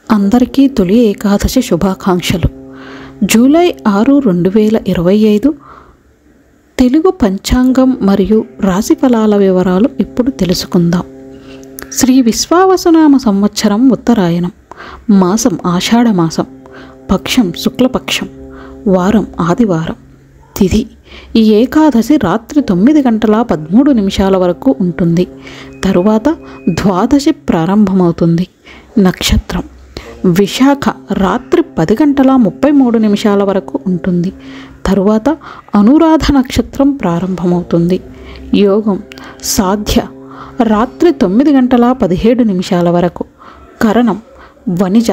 అందరికీ తొలి ఏకాదశి శుభాకాంక్షలు. జూలై 6, 2025 తెలుగు పంచాంగం మరియు రాశి ఫలాల వివరాలు ఇప్పుడు తెలుసుకుందాం. శ్రీ విశ్వావసునామ సంవత్సరం ఉత్తరాయణం, మాసం ఆషాఢమాసం, పక్షం శుక్లపక్షం, వారం ఆదివారం, తిథి ఈ ఏకాదశి రాత్రి 9:13 వరకు ఉంటుంది. తరువాత ద్వాదశి ప్రారంభమవుతుంది. నక్షత్రం విశాఖ రాత్రి 10:33 వరకు ఉంటుంది. తరువాత అనురాధ నక్షత్రం ప్రారంభమవుతుంది. యోగం సాధ్య రాత్రి 9:17 వరకు. కరణం వనిజ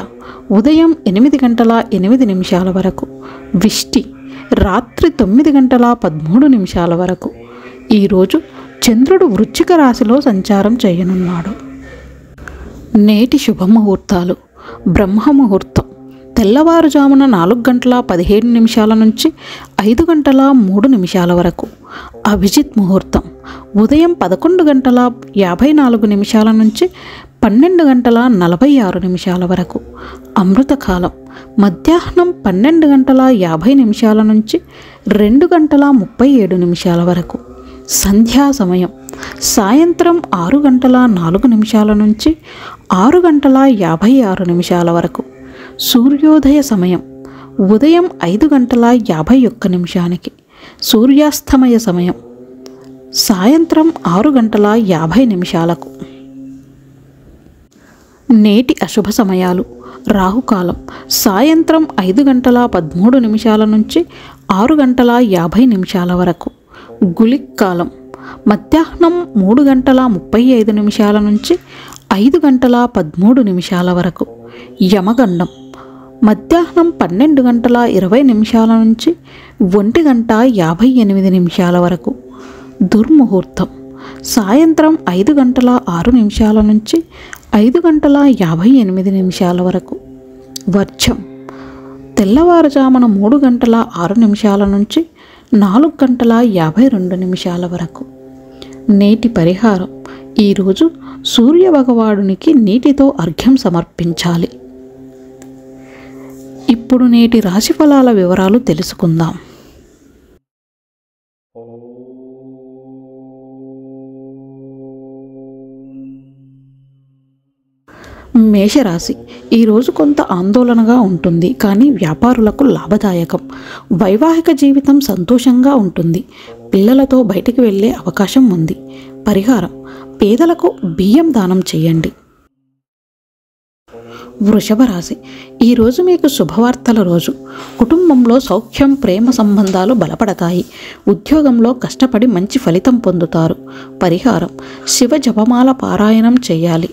ఉదయం 8:08 వరకు. విష్టి రాత్రి 9:13 వరకు. ఈరోజు చంద్రుడు వృశ్చిక రాశిలో సంచారం చేయనున్నాడు. నేటి శుభముహూర్తాలు: బ్రహ్మముహూర్తం తెల్లవారుజామున 4:17 నుంచి 5:03 వరకు. అభిజిత్ ముహూర్తం ఉదయం 11:54 నుంచి 12:46 వరకు. అమృతకాలం మధ్యాహ్నం 12:50 నుంచి 2:37 వరకు. సంధ్యా సమయం సాయంత్రం 6:04 నుంచి 6:56 వరకు. సూర్యోదయ సమయం ఉదయం 5:51. సూర్యాస్తమయ సమయం సాయంత్రం 6:50. నేటి అశుభ సమయాలు: రాహుకాలం సాయంత్రం 5:13 నుంచి 6:50 వరకు. గుళిక్ కాలం మధ్యాహ్నం 3:35 నుంచి 5:13 వరకు. యమగండం మధ్యాహ్నం 12:20 నుంచి 1:58 వరకు. దుర్ముహూర్తం సాయంత్రం 5:06 నుంచి 5:58 వరకు. వర్జం తెల్లవారుజామున 3:06 నుంచి 4:52 వరకు. నేటి పరిహారం: ఈరోజు సూర్యభగవానునికి నీటితో అర్ఘ్యం సమర్పించాలి. ఇప్పుడు నేటి రాశి ఫలాల వివరాలు తెలుసుకుందాం. మేషరాశి ఈరోజు కొంత ఆందోళనగా ఉంటుంది, కానీ వ్యాపారులకు లాభదాయకం. వైవాహిక జీవితం సంతోషంగా ఉంటుంది. పిల్లలతో బయటికి వెళ్ళే అవకాశం ఉంది. పరిహారం: పేదలకు బియ్యం దానం చేయండి. వృషభ రాశి ఈరోజు మీకు శుభవార్తల రోజు. కుటుంబంలో సౌఖ్యం, ప్రేమ సంబంధాలు బలపడతాయి. ఉద్యోగంలో కష్టపడి మంచి ఫలితం పొందుతారు. పరిహారం: శివ జపమాల పారాయణం చేయాలి.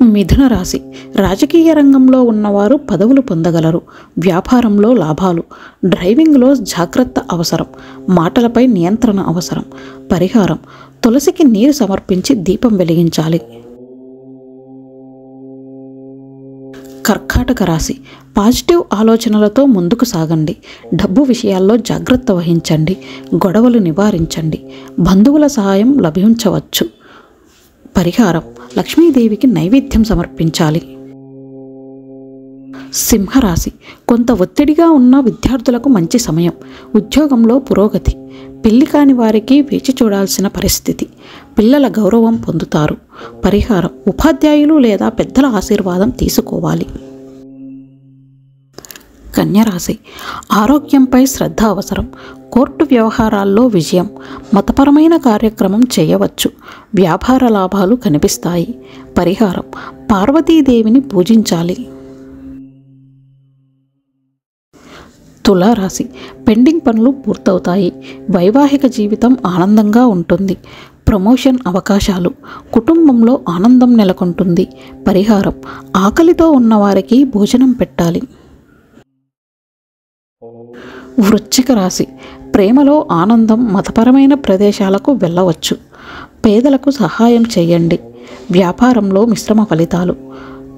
మిథున రాశి రాజకీయ రంగంలో ఉన్నవారు పదవులు పొందగలరు. వ్యాపారంలో లాభాలు. డ్రైవింగ్లో జాగ్రత్త అవసరం. మాటలపై నియంత్రణ అవసరం. పరిహారం: తులసికి నీరు సమర్పించి దీపం వెలిగించాలి. కర్కాటక రాశి పాజిటివ్ ఆలోచనలతో ముందుకు సాగండి. డబ్బు విషయాల్లో జాగ్రత్త వహించండి. గొడవలు నివారించండి. బంధువుల సహాయం లభించవచ్చు. పరిహారం: లక్ష్మీదేవికి నైవేద్యం సమర్పించాలి. సింహరాశి కొంత ఒత్తిడిగా ఉన్న విద్యార్థులకు మంచి సమయం. ఉద్యోగంలో పురోగతి. పెళ్లి కాని వారికి వేచి చూడాల్సిన పరిస్థితి. పిల్లల గౌరవం పొందుతారు. పరిహారం: ఉపాధ్యాయులు లేదా పెద్దల ఆశీర్వాదం తీసుకోవాలి. కన్యరాశి ఆరోగ్యంపై శ్రద్ధ అవసరం. కోర్టు వ్యవహారాల్లో విజయం. మతపరమైన కార్యక్రమం చేయవచ్చు. వ్యాపార లాభాలు కనిపిస్తాయి. పరిహారం: పార్వతీదేవిని పూజించాలి. తులారాశి పెండింగ్ పనులు పూర్తవుతాయి. వైవాహిక జీవితం ఆనందంగా ఉంటుంది. ప్రమోషన్ అవకాశాలు. కుటుంబంలో ఆనందం నెలకొంటుంది. పరిహారం: ఆకలితో ఉన్నవారికి భోజనం పెట్టాలి. వృశ్చిక రాశి ప్రేమలో ఆనందం. మతపరమైన ప్రదేశాలకు వెళ్ళవచ్చు. పేదలకు సహాయం చేయండి. వ్యాపారంలో మిశ్రమ ఫలితాలు.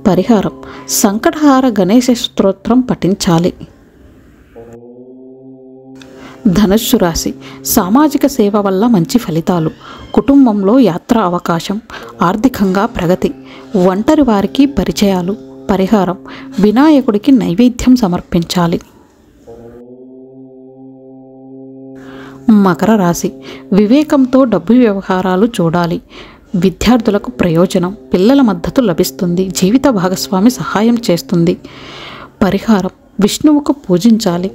పరిహారం: సంకటహార గణేశ స్తోత్రం పఠించాలి. ధనుస్సు రాశి సామాజిక సేవ వల్ల మంచి ఫలితాలు, కుటుంబంలో యాత్ర అవకాశం, ఆర్థికంగా ప్రగతి, ఒంటరి వారికి పరిచయాలు. పరిహారం వినాయకుడికి నైవేద్యం సమర్పించాలి. మకర రాశి వివేకంతో డబ్బు వ్యవహారాలు చూడాలి. విద్యార్థులకు ప్రయోజనం, పిల్లల మద్దతు లభిస్తుంది, జీవిత భాగస్వామి సహాయం చేస్తుంది. పరిహారం విష్ణువుకు పూజించాలి.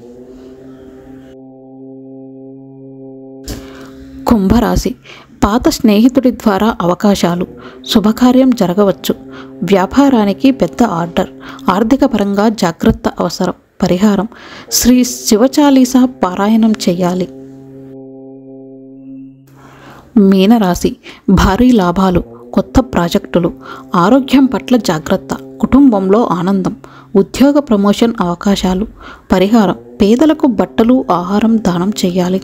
కుంభరాశి పాత స్నేహితుడి ద్వారా అవకాశాలు, శుభకార్యం జరగవచ్చు. వ్యాపారానికి పెద్ద ఆర్డర్, ఆర్థిక పరంగా జాగ్రత్త అవసరం. పరిహారం శ్రీ శివచాలీసా పారాయణం చేయాలి. మీనరాశి భారీ లాభాలు, కొత్త ప్రాజెక్టులు, ఆరోగ్యం పట్ల జాగ్రత్త, కుటుంబంలో ఆనందం, ఉద్యోగ ప్రమోషన్ అవకాశాలు. పరిహారం పేదలకు బట్టలు, ఆహారం దానం చేయాలి.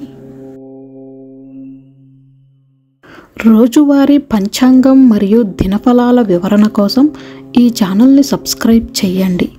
రోజువారీ పంచాంగం మరియు దినఫలాల వివరణ కోసం ఈ ఛానల్ని సబ్స్క్రైబ్ చేయండి.